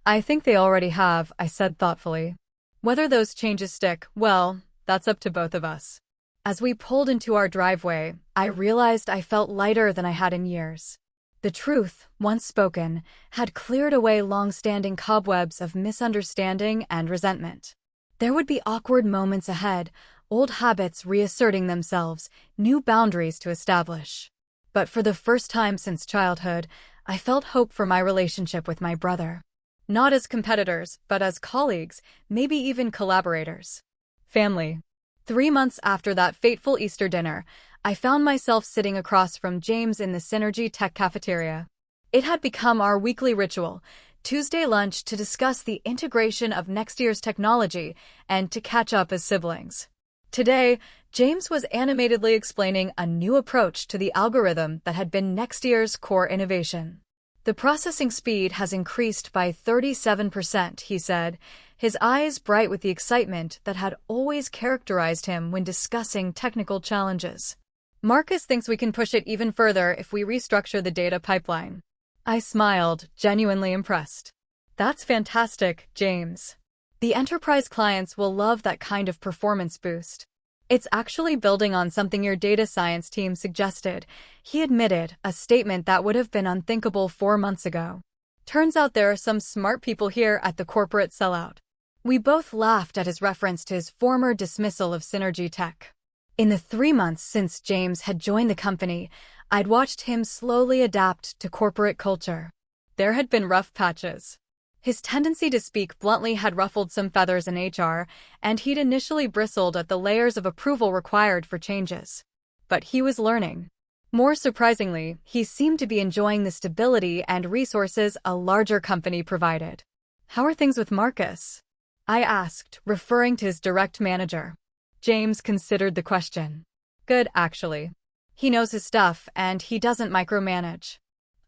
I think they already have, I said thoughtfully. Whether those changes stick, well, that's up to both of us. As we pulled into our driveway, I realized I felt lighter than I had in years. The truth, once spoken, had cleared away long-standing cobwebs of misunderstanding and resentment. There would be awkward moments ahead, old habits reasserting themselves, new boundaries to establish. But for the first time since childhood, I felt hope for my relationship with my brother. Not as competitors, but as colleagues, maybe even collaborators. Family. 3 months after that fateful Easter dinner, I found myself sitting across from James in the Synergy Tech cafeteria. It had become our weekly ritual, Tuesday lunch, to discuss the integration of next year's technology and to catch up as siblings. Today, James was animatedly explaining a new approach to the algorithm that had been next year's core innovation. The processing speed has increased by 37%, he said, his eyes bright with the excitement that had always characterized him when discussing technical challenges. Marcus thinks we can push it even further if we restructure the data pipeline. I smiled, genuinely impressed. That's fantastic, James. The enterprise clients will love that kind of performance boost. It's actually building on something your data science team suggested, he admitted, a statement that would have been unthinkable 4 months ago. Turns out there are some smart people here at the corporate sellout. We both laughed at his reference to his former dismissal of Synergy Tech. In the 3 months since James had joined the company, I'd watched him slowly adapt to corporate culture. There had been rough patches. His tendency to speak bluntly had ruffled some feathers in HR, and he'd initially bristled at the layers of approval required for changes. But he was learning. More surprisingly, he seemed to be enjoying the stability and resources a larger company provided. "How are things with Marcus?" I asked, referring to his direct manager. James considered the question. "Good, actually. He knows his stuff, and he doesn't micromanage.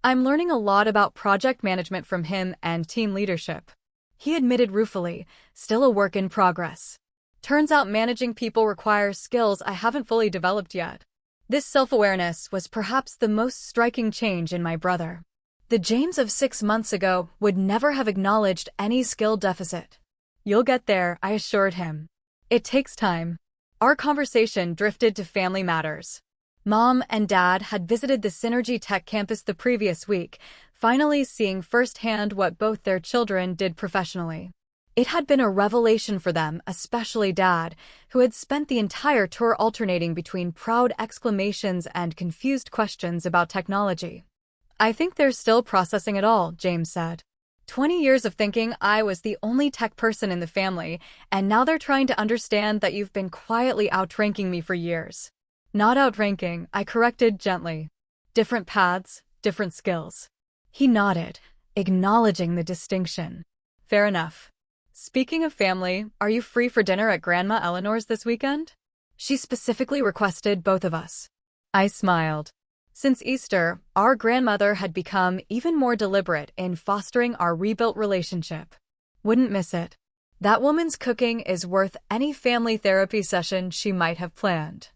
I'm learning a lot about project management from him and team leadership," he admitted ruefully, still a work in progress. "Turns out managing people requires skills I haven't fully developed yet." This self-awareness was perhaps the most striking change in my brother. The James of 6 months ago would never have acknowledged any skill deficit. "You'll get there," I assured him. "It takes time." Our conversation drifted to family matters. Mom and Dad had visited the Synergy Tech campus the previous week, finally seeing firsthand what both their children did professionally. It had been a revelation for them, especially Dad, who had spent the entire tour alternating between proud exclamations and confused questions about technology. "I think they're still processing it all," James said. 20 years of thinking I was the only tech person in the family, and now they're trying to understand that you've been quietly outranking me for years." "Not outranking," I corrected gently. "Different paths, different skills." He nodded, acknowledging the distinction. "Fair enough. Speaking of family, are you free for dinner at Grandma Eleanor's this weekend? She specifically requested both of us." I smiled. Since Easter, our grandmother had become even more deliberate in fostering our rebuilt relationship. "Wouldn't miss it. That woman's cooking is worth any family therapy session she might have planned."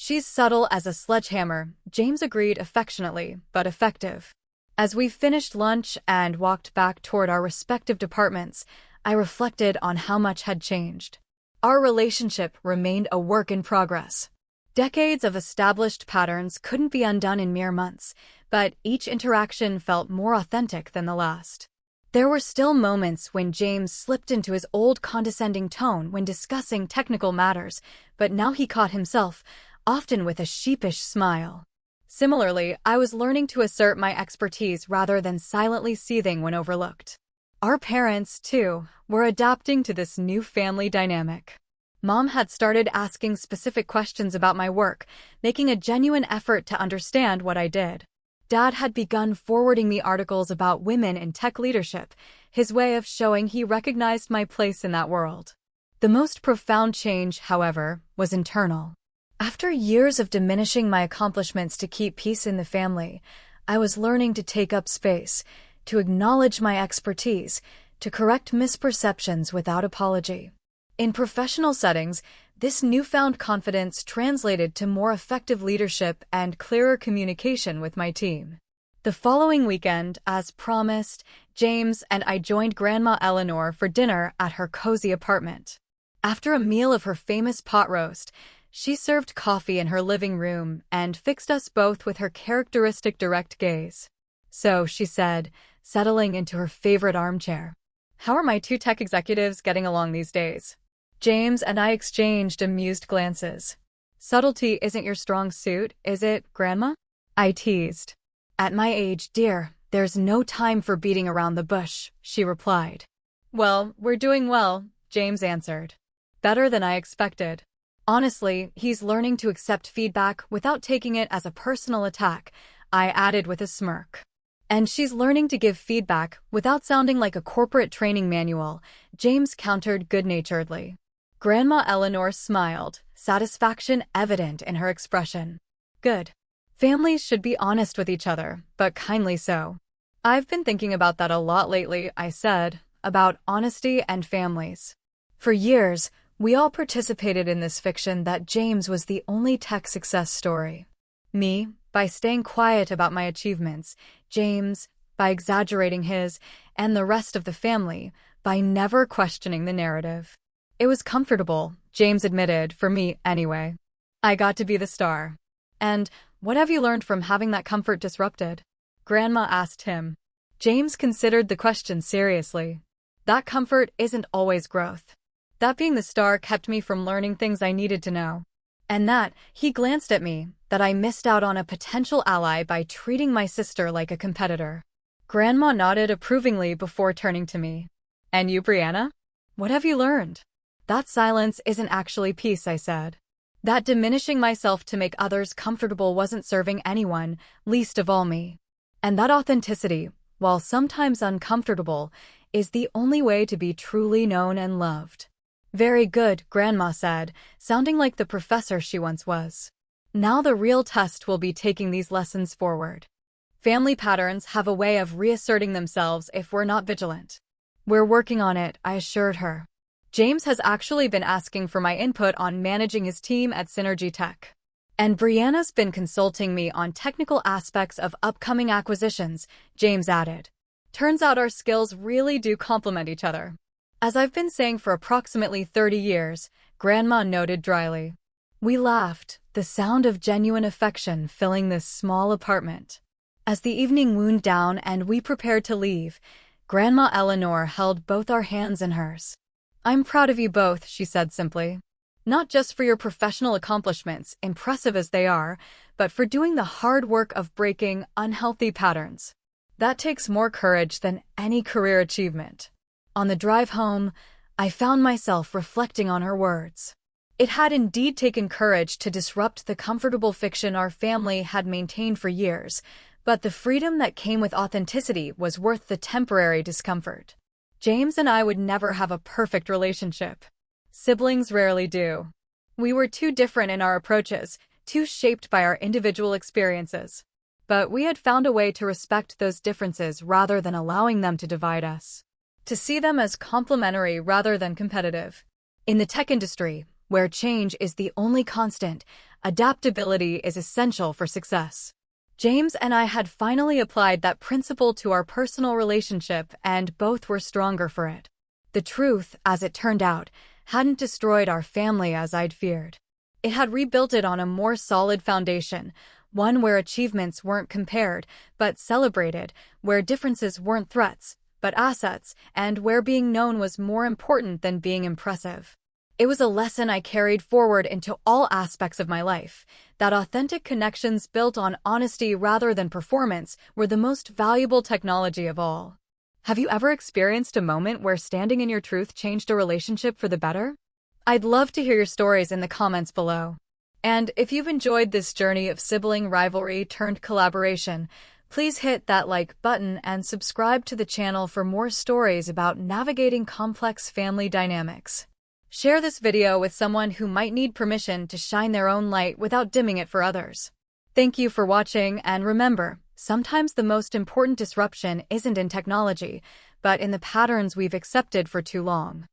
"She's subtle as a sledgehammer," James agreed affectionately, but effective. As we finished lunch and walked back toward our respective departments, I reflected on how much had changed. Our relationship remained a work in progress. Decades of established patterns couldn't be undone in mere months, but each interaction felt more authentic than the last. There were still moments when James slipped into his old condescending tone when discussing technical matters, but now he caught himself, often with a sheepish smile. Similarly, I was learning to assert my expertise rather than silently seething when overlooked. Our parents, too, were adapting to this new family dynamic. Mom had started asking specific questions about my work, making a genuine effort to understand what I did. Dad had begun forwarding me articles about women in tech leadership, his way of showing he recognized my place in that world. The most profound change, however, was internal. After years of diminishing my accomplishments to keep peace in the family, I was learning to take up space, to acknowledge my expertise, to correct misperceptions without apology. In professional settings, this newfound confidence translated to more effective leadership and clearer communication with my team. The following weekend, as promised, James and I joined Grandma Eleanor for dinner at her cozy apartment. After a meal of her famous pot roast, she served coffee in her living room and fixed us both with her characteristic direct gaze. "So," she said, settling into her favorite armchair, "how are my two tech executives getting along these days?" James and I exchanged amused glances. "Subtlety isn't your strong suit, is it, Grandma?" I teased. "At my age, dear, there's no time for beating around the bush," she replied. "Well, we're doing well," James answered. "Better than I expected." "Honestly, he's learning to accept feedback without taking it as a personal attack," I added with a smirk. "And she's learning to give feedback without sounding like a corporate training manual," James countered good-naturedly. Grandma Eleanor smiled, satisfaction evident in her expression. "Good. Families should be honest with each other, but kindly so." "I've been thinking about that a lot lately," I said, "about honesty and families. For years, we all participated in this fiction that James was the only tech success story. Me, by staying quiet about my achievements, James, by exaggerating his, and the rest of the family, by never questioning the narrative. It was comfortable," James admitted, "for me anyway. I got to be the star." "And what have you learned from having that comfort disrupted?" Grandma asked him. James considered the question seriously. "That comfort isn't always growth. That being the star kept me from learning things I needed to know. And that," he glanced at me, "that I missed out on a potential ally by treating my sister like a competitor." Grandma nodded approvingly before turning to me. "And you, Brianna? What have you learned?" "That silence isn't actually peace," I said. "That diminishing myself to make others comfortable wasn't serving anyone, least of all me. And that authenticity, while sometimes uncomfortable, is the only way to be truly known and loved." "Very good," Grandma said, sounding like the professor she once was. "Now the real test will be taking these lessons forward. Family patterns have a way of reasserting themselves if we're not vigilant." "We're working on it," I assured her. "James has actually been asking for my input on managing his team at Synergy Tech. And Brianna's been consulting me on technical aspects of upcoming acquisitions," James added. "Turns out our skills really do complement each other." "As I've been saying for approximately 30 years, Grandma noted dryly. We laughed, the sound of genuine affection filling this small apartment. As the evening wound down and we prepared to leave, Grandma Eleanor held both our hands in hers. "I'm proud of you both," she said simply. "Not just for your professional accomplishments, impressive as they are, but for doing the hard work of breaking unhealthy patterns. That takes more courage than any career achievement." On the drive home, I found myself reflecting on her words. It had indeed taken courage to disrupt the comfortable fiction our family had maintained for years, but the freedom that came with authenticity was worth the temporary discomfort. James and I would never have a perfect relationship. Siblings rarely do. We were too different in our approaches, too shaped by our individual experiences. But we had found a way to respect those differences rather than allowing them to divide us. To see them as complementary rather than competitive. In the tech industry, where change is the only constant, adaptability is essential for success. James and I had finally applied that principle to our personal relationship, and both were stronger for it. The truth, as it turned out, hadn't destroyed our family as I'd feared. It had rebuilt it on a more solid foundation, one where achievements weren't compared, but celebrated, where differences weren't threats, but assets, and where being known was more important than being impressive. It was a lesson I carried forward into all aspects of my life, that authentic connections built on honesty rather than performance were the most valuable technology of all. Have you ever experienced a moment where standing in your truth changed a relationship for the better? I'd love to hear your stories in the comments below. And if you've enjoyed this journey of sibling rivalry turned collaboration, please hit that like button and subscribe to the channel for more stories about navigating complex family dynamics. Share this video with someone who might need permission to shine their own light without dimming it for others. Thank you for watching, and remember, sometimes the most important disruption isn't in technology, but in the patterns we've accepted for too long.